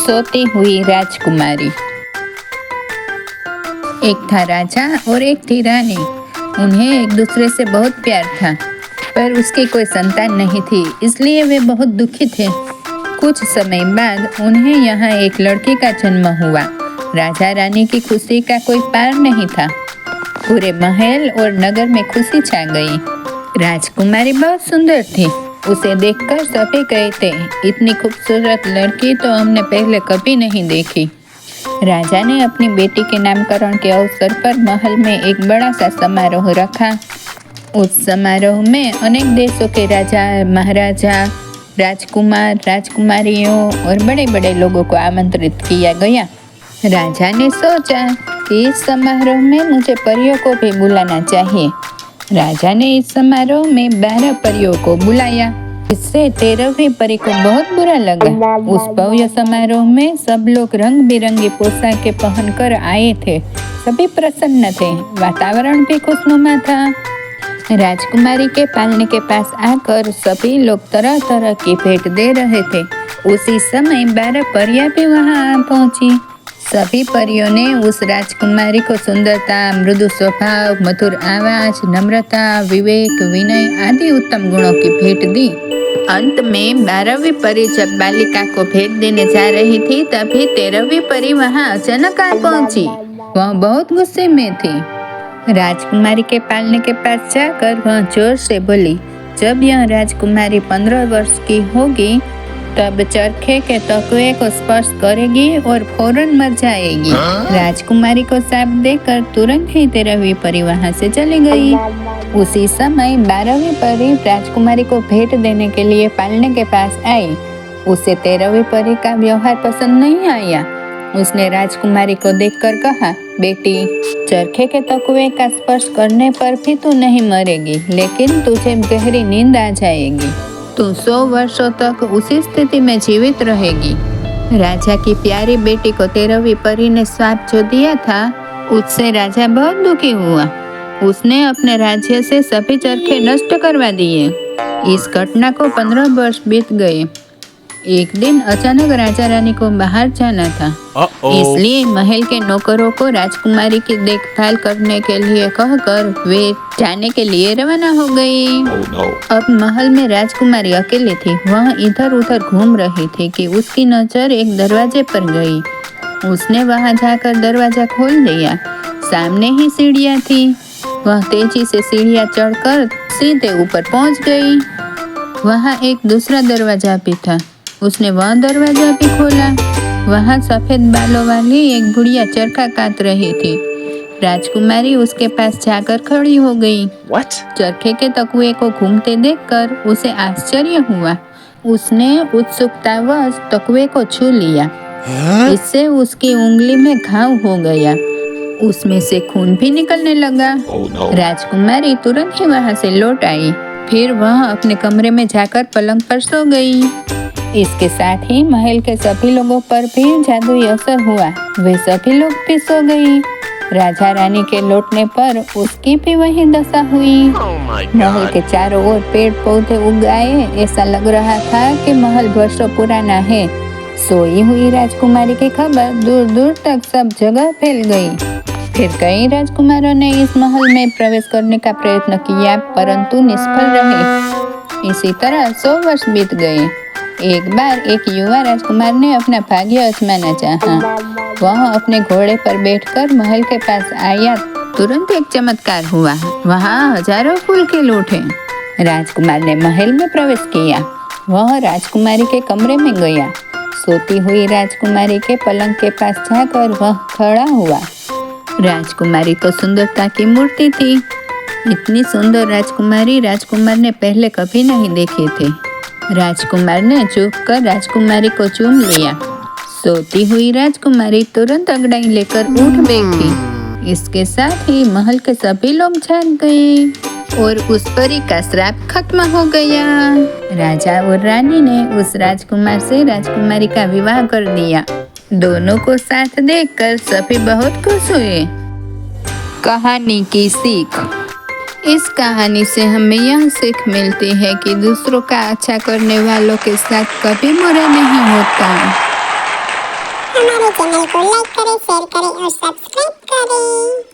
सोती हुई राजकुमारी। एक था राजा और एक थी रानी। उन्हें एक दूसरे से बहुत प्यार था, पर उसकी कोई संतान नहीं थी, इसलिए वे बहुत दुखी थे। कुछ समय बाद उन्हें यहाँ एक लड़की का जन्म हुआ। राजा रानी की खुशी का कोई पार नहीं था। पूरे महल और नगर में खुशी छा गई। राजकुमारी बहुत सुंदर थी। उसे देखकर सभी कहते, इतनी खूबसूरत लड़की तो हमने पहले कभी नहीं देखी। राजा ने अपनी बेटी के नामकरण के अवसर पर महल में एक बड़ा सा समारोह रखा। उस समारोह में अनेक देशों के राजा, महाराजा, राजकुमार, राजकुमारियों और बड़े बड़े लोगों को आमंत्रित किया गया। राजा ने सोचा कि इस समारोह में मुझे परियों को भी बुलाना चाहिए। राजा ने इस समारोह में 12 परियों को बुलाया। इससे 13वीं परी को बहुत बुरा लगा। उस भव्य समारोह में सब लोग रंग बिरंगी पोशाकें पहनकर आए थे। सभी प्रसन्न थे। वातावरण भी खुशनुमा था। राजकुमारी के पालने के पास आकर सभी लोग तरह तरह की भेंट दे रहे थे। उसी समय 12 परियां भी वहां आ पहुंची। सभी परियों ने उस राजकुमारी को सुंदरता, मृदु स्वभाव, मधुर आवाज, नम्रता, विवेक, विनय आदि उत्तम गुणों की भेंट दी। अंत में 12वीं परी जब बालिका को भेंट देने जा रही थी, तभी 13वीं परी वहां अचानक आ पहुंची। वह बहुत गुस्से में थी। राजकुमारी के पालने के पास जाकर वह जोर से बोली, जब यह राजकुमारी 15 वर्ष की होगी तब चरखे के तकवे को स्पर्श करेगी और फौरन मर जाएगी। राजकुमारी को शाप देकर तुरंत ही 13वीं परी वहां से चली गई। उसी समय 12वीं परी राजकुमारी को भेंट देने के लिए पालने के पास आई। उसे 13वीं परी का व्यवहार पसंद नहीं आया। उसने राजकुमारी को देखकर कहा, बेटी, चरखे के तकवे का स्पर्श करने पर भी तू नहीं मरेगी, लेकिन तुझे गहरी नींद आ जाएगी। तू 100 वर्षों तक उसी स्थिति में जीवित रहेगी। राजा की प्यारी बेटी को 13वीं परी ने श्राप जो दिया था, उससे राजा बहुत दुखी हुआ। उसने अपने राज्य से सभी चरखे नष्ट करवा दिए। इस घटना को 15 वर्ष बीत गए। एक दिन अचानक राजा रानी को बाहर जाना था, इसलिए महल के नौकरों को राजकुमारी की देखभाल करने के लिए कहकर वे जाने के लिए रवाना हो गई। अब महल में राजकुमारी अकेली थी। वह इधर उधर घूम रही थी कि उसकी नजर एक दरवाजे पर गई। उसने वहां जाकर दरवाजा खोल दिया। सामने ही सीढ़ियां थी। वह तेजी से सीढ़ियां चढ़कर सीधे ऊपर पहुंच गई। वहां एक दूसरा दरवाजा भी था। उसने वह दरवाजा भी खोला। वहां सफेद बालों वाली एक बुढ़िया चरखा काट रही थी। राजकुमारी उसके पास जाकर खड़ी हो गई। चरखे के तकुए को घूमते देखकर उसे आश्चर्य हुआ। उसने उत्सुकतावश तकुए को छू लिया। इससे उसकी उंगली में घाव हो गया। उसमें से खून भी निकलने लगा। राजकुमारी तुरंत ही वहां से लौट आई। फिर वह अपने कमरे में जाकर पलंग पर सो गई। इसके साथ ही महल के सभी लोगों पर भी जादुई असर हुआ। वे सभी लोग भी सो गई। राजा रानी के लौटने पर उसकी भी वही दशा हुई। महल के चारों ओर पेड़ पौधे उग आए। ऐसा लग रहा था कि महल वर्षों पुराना है। सोई हुई राजकुमारी की खबर दूर दूर तक सब जगह फैल गई। फिर कई राजकुमारों ने इस महल में प्रवेश करने का प्रयत्न किया, परंतु निष्फल रहे। इसी तरह 100 वर्ष बीत गए। एक बार एक युवा राजकुमार ने अपना भाग्य आजमाना चाहा। वह अपने घोड़े पर बैठकर महल के पास आया। तुरंत एक चमत्कार हुआ। वहाँ हजारों फूल खिल उठे। राजकुमार ने महल में प्रवेश किया। वह राजकुमारी के कमरे में गया। सोती हुई राजकुमारी के पलंग के पास जाकर वह खड़ा हुआ। राजकुमारी तो सुंदरता की मूर्ति थी। इतनी सुंदर राजकुमारी राजकुमार ने पहले कभी नहीं देखी थी। राजकुमार ने झुककर राजकुमारी को चूम लिया। सोती हुई राजकुमारी तुरंत अंगड़ाई लेकर उठ बैठी। इसके साथ ही महल के सभी लोग जाग गए और उस परी का श्राप खत्म हो गया। राजा और रानी ने उस राजकुमार से राजकुमारी का विवाह कर दिया। दोनों को साथ देखकर सभी बहुत खुश हुए। कहानी की सीख। इस कहानी से हमें यह सीख मिलती है कि दूसरों का अच्छा करने वालों के साथ कभी बुरा नहीं होता। चैनल को लाइक करें, शेयर करें और सब्सक्राइब करें।